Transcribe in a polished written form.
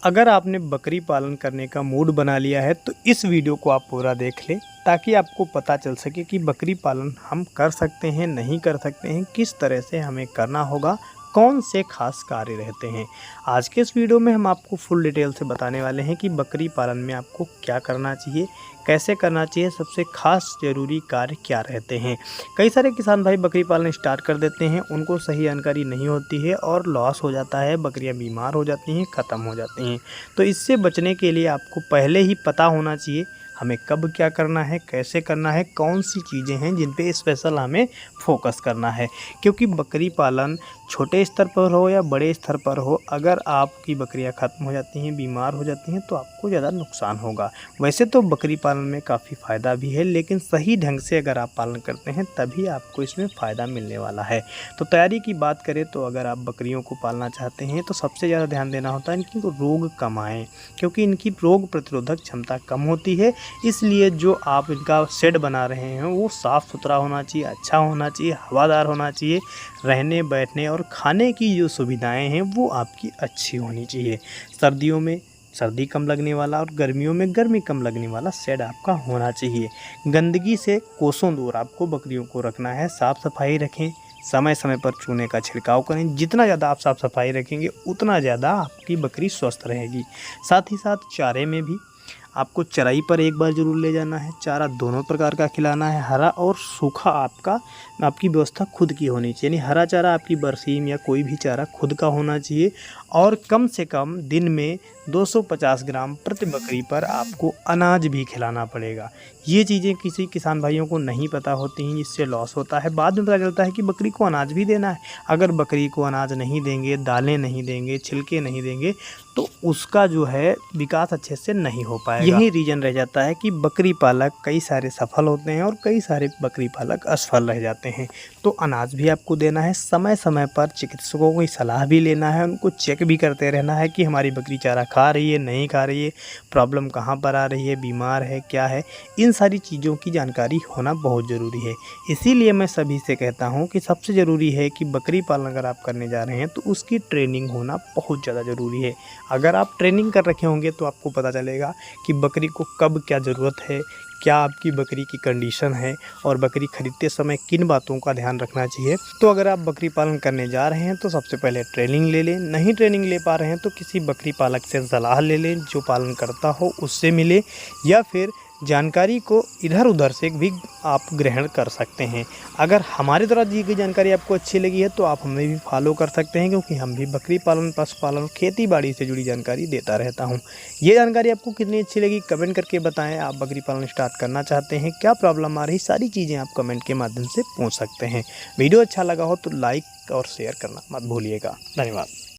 अगर आपने बकरी पालन करने का मूड बना लिया है तो इस वीडियो को आप पूरा देख लें ताकि आपको पता चल सके कि बकरी पालन हम कर सकते हैं, नहीं कर सकते हैं, किस तरह से हमें करना होगा, कौन से खास कार्य रहते हैं। आज के इस वीडियो में हम आपको फुल डिटेल से बताने वाले हैं कि बकरी पालन में आपको क्या करना चाहिए, कैसे करना चाहिए, सबसे खास ज़रूरी कार्य क्या रहते हैं। कई सारे किसान भाई बकरी पालन स्टार्ट कर देते हैं, उनको सही जानकारी नहीं होती है और लॉस हो जाता है, बकरियां बीमार हो जाती हैं, ख़त्म हो जाती हैं। तो इससे बचने के लिए आपको पहले ही पता होना चाहिए हमें कब क्या करना है, कैसे करना है, कौन सी चीज़ें हैं जिन पे स्पेशल हमें फोकस करना है। क्योंकि बकरी पालन छोटे स्तर पर हो या बड़े स्तर पर हो, अगर आपकी बकरियां ख़त्म हो जाती हैं, बीमार हो जाती हैं तो आपको ज़्यादा नुकसान होगा। वैसे तो बकरी पालन में काफ़ी फ़ायदा भी है, लेकिन सही ढंग से अगर आप पालन करते हैं तभी आपको इसमें फ़ायदा मिलने वाला है। तो तैयारी की बात करें तो अगर आप बकरियों को पालना चाहते हैं तो सबसे ज़्यादा ध्यान देना होता है इनकी रोग कम आएँ, क्योंकि इनकी रोग प्रतिरोधक क्षमता कम होती है। इसलिए जो आप इनका शेड बना रहे हैं वो साफ़ सुथरा होना चाहिए, अच्छा होना चाहिए, हवादार होना चाहिए। रहने बैठने और खाने की जो सुविधाएं हैं वो आपकी अच्छी होनी चाहिए। सर्दियों में सर्दी कम लगने वाला और गर्मियों में गर्मी कम लगने वाला शेड आपका होना चाहिए। गंदगी से कोसों दूर आपको बकरियों को रखना है। साफ़ सफाई रखें, समय समय पर चूने का छिड़काव करें। जितना ज़्यादा आप साफ़ सफाई रखेंगे उतना ज़्यादा आपकी बकरी स्वस्थ रहेगी। साथ ही साथ चारे में भी आपको चराई पर एक बार ज़रूर ले जाना है। चारा दोनों प्रकार का खिलाना है, हरा और सूखा आपकी व्यवस्था खुद की होनी चाहिए। यानी हरा चारा आपकी बरसीम या कोई भी चारा खुद का होना चाहिए और कम से कम दिन में 250 ग्राम प्रति बकरी पर आपको अनाज भी खिलाना पड़ेगा। ये चीज़ें किसी किसान भाइयों को नहीं पता होती हैं, जिससे लॉस होता है। बाद में पता चलता है कि बकरी को अनाज भी देना है। अगर बकरी को अनाज नहीं देंगे, दालें नहीं देंगे, छिलके नहीं देंगे तो उसका जो है विकास अच्छे से नहीं हो पाएगा। यही रीज़न रह जाता है कि बकरी पालक कई सारे सफल होते हैं और कई सारे बकरी पालक असफल रह जाते हैं। तो अनाज भी आपको देना है, समय समय पर चिकित्सकों की सलाह भी लेना है, उनको चेक भी करते रहना है कि हमारी बकरी चारा खा रही है, नहीं खा रही है, प्रॉब्लम कहाँ पर आ रही है, बीमार है, क्या है। इन सारी चीज़ों की जानकारी होना बहुत ज़रूरी है। इसीलिए मैं सभी से कहता हूँ कि सबसे ज़रूरी है कि बकरी पालन अगर आप करने जा रहे हैं तो उसकी ट्रेनिंग होना बहुत ज़्यादा ज़रूरी है। अगर आप ट्रेनिंग कर रखे होंगे तो आपको पता चलेगा कि बकरी को कब क्या ज़रूरत है, क्या आपकी बकरी की कंडीशन है और बकरी खरीदते समय किन बातों का ध्यान रखना चाहिए। तो अगर आप बकरी पालन करने जा रहे हैं तो सबसे पहले ट्रेनिंग ले लें। नहीं ट्रेनिंग ले पा रहे हैं तो किसी बकरी पालक से सलाह ले लें, जो पालन करता हो उससे मिले, या फिर जानकारी को इधर उधर से भी आप ग्रहण कर सकते हैं। अगर हमारी द्वारा दी गई जानकारी आपको अच्छी लगी है तो आप हमें भी फॉलो कर सकते हैं, क्योंकि हम भी बकरी पालन, पशुपालन, खेती बाड़ी से जुड़ी जानकारी देता रहता हूं। ये जानकारी आपको कितनी अच्छी लगी कमेंट करके बताएं। आप बकरी पालन स्टार्ट करना चाहते हैं, क्या प्रॉब्लम आ रही, सारी चीज़ें आप कमेंट के माध्यम से पूछ सकते हैं। वीडियो अच्छा लगा हो तो लाइक और शेयर करना मत भूलिएगा। धन्यवाद।